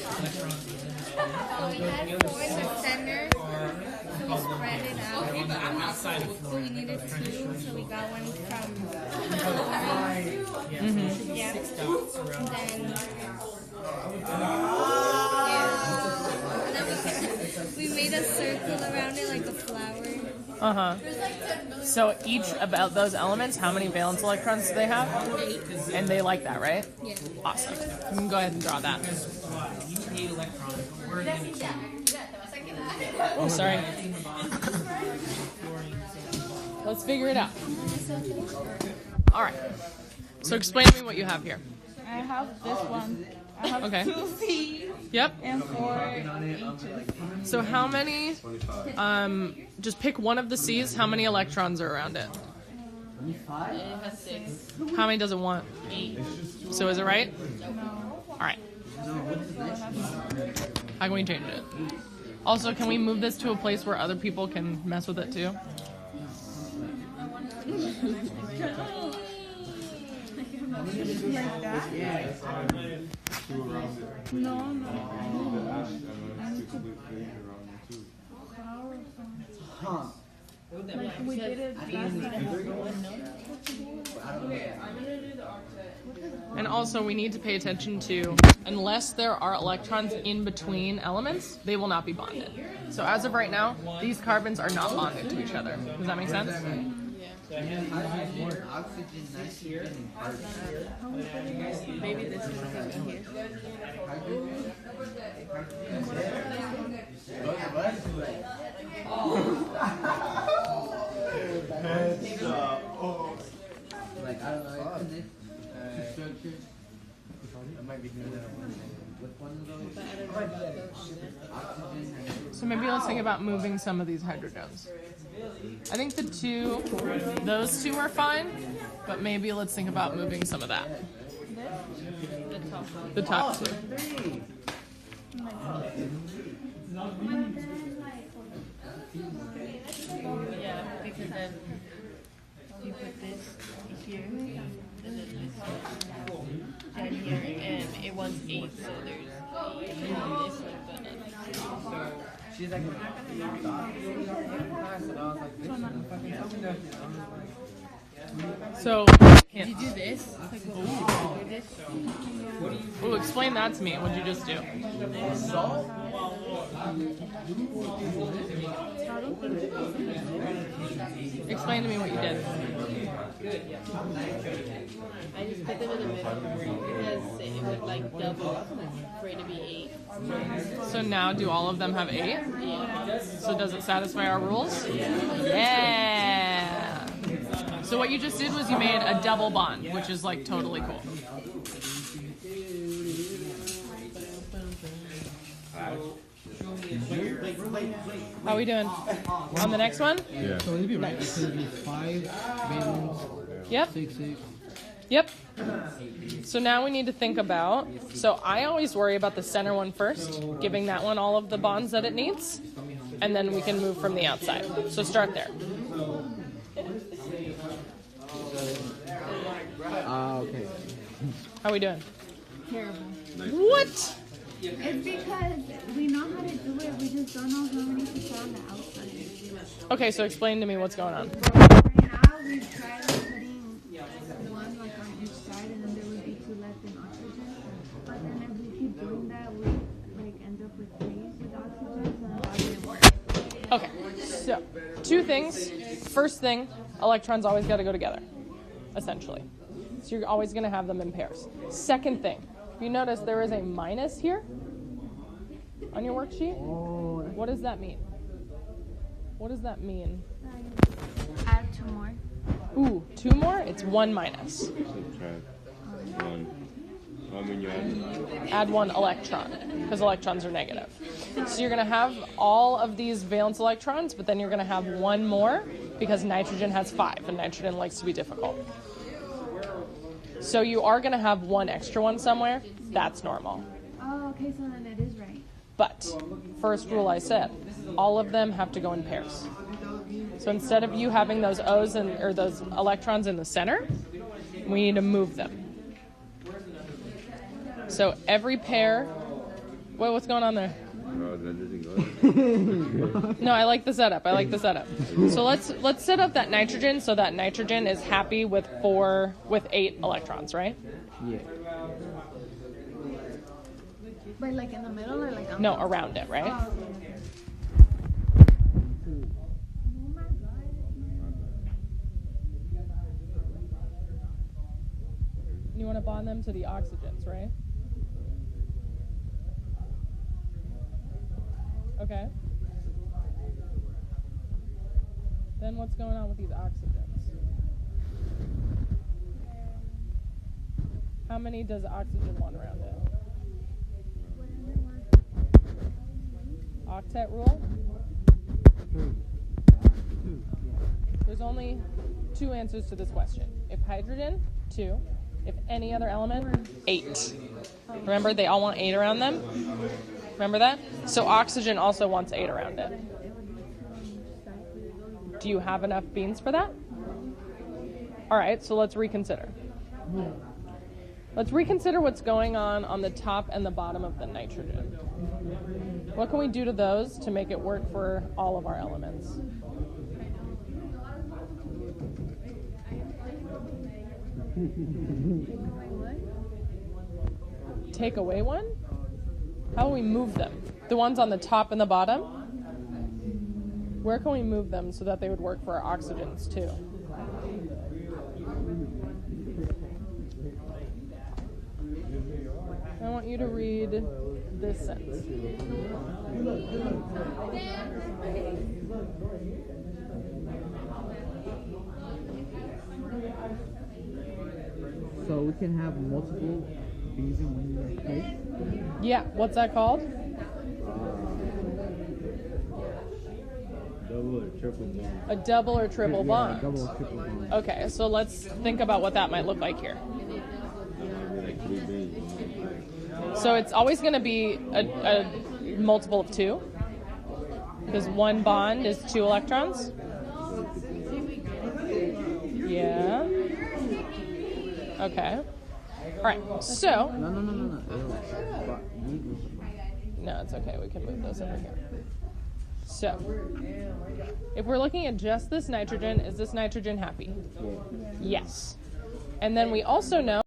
So we had 4 in the center, so we spread it out. So we needed 2, so we got one from yeah. And then we made a circle around it like a flower. So each about those elements, how many valence electrons do they have? 8. And they like that, right? Yeah. Awesome. You can go ahead and draw that. Oh, sorry. Let's figure it out. All right. So explain to me what you have here. I have this one. I have Okay. 2 C's Yep. and 4 H's. So how many, just pick one of the C's, how many electrons are around it? It has 6. How many does it want? 8. So is it right? No. All right. How can we change it? Also, can we move this to a place where other people can mess with it too? Like that? No. Like we did it last time. And also, we need to pay attention to, unless there are electrons in between elements, they will not be bonded. So as of right now, these carbons are not bonded to each other. Does that make sense? Maybe this is something here. Like, I don't know, structure. I might be doing that with one of those. So maybe let's think about moving some of these hydrogens. I think those two are fine, but maybe let's think about moving some of that. The top two. Yeah, because then you put this here, and then this down here, and it wants 8, so there's 8, and then this one, but She's like, So, did you do this? ooh, explain that to me. What'd you just do? Explain to me what you did. I just put them in the middle because it would like double for it to be 8. So now, do all of them have 8? Yeah. So does it satisfy our rules? Yeah. So what you just did was you made a double bond, which is like totally cool. How are we doing? On the next one? Yeah. so it'd be right. It's gonna be 5 valence, Yep. 6, 6. Yep. So now we need to think about, so I always worry about the center one first, giving that one all of the bonds that it needs, and then we can move from the outside. So start there. Okay. How are we doing? Terrible. What? It's because we know how to do it, we just don't know how many to put on the outside. Okay, so explain to me what's going on. Right now, we tried like putting one like on each side, and then there would be 2 left in oxygen. But then if we keep doing that, we like end up with 3 with oxygen, and that didn't work. Okay, so 2 things. First thing, electrons always got to go together, essentially. So you're always going to have them in pairs. Second thing, if you notice there is a minus here on your worksheet. What does that mean? What does that mean? Add 2 more. Ooh, 2 more? It's 1 minus. Subtract 1. I mean, you Add 1 electron, because electrons are negative. So you're going to have all of these valence electrons, but then you're going to have 1 more, because nitrogen has 5, and nitrogen likes to be difficult. So you are going to have 1 extra one somewhere. That's normal. Oh, okay, so then it is right. But, first rule I said, all of them have to go in pairs. So instead of you having those O's or those electrons in the center, we need to move them. So every pair What's going on there? No, that doesn't go. No, I like the setup. So let's set up that nitrogen so that nitrogen is happy with 8 electrons, right? Yeah. But like in the middle or like on No, around it, right? Oh, You want to bond them to the oxygens, right? Okay. Then what's going on with these oxygens? How many does oxygen want around it? Octet rule? There's only 2 answers to this question. If hydrogen, 2. If any other element, 8. Remember, they all want 8 around them? Remember that? So oxygen also wants 8 around it. Do you have enough beans for that? All right, so let's reconsider. Let's reconsider what's going on the top and the bottom of the nitrogen. What can we do to those to make it work for all of our elements? Take away one? How will we move them? The ones on the top and the bottom? Where can we move them so that they would work for our oxygens too? I want you to read this sentence. So we can have multiple bees in one place? Yeah, what's that called? Double or triple bond. A double or triple bond. Double or triple bond. Okay, so let's think about what that might look like here. That might be like 3 beans. So it's always going to be a multiple of 2, because one bond is 2 electrons. Yeah. Okay. All right. So. No. No, it's okay. We can move those over here. So, if we're looking at just this nitrogen, is this nitrogen happy? Yes. And then we also know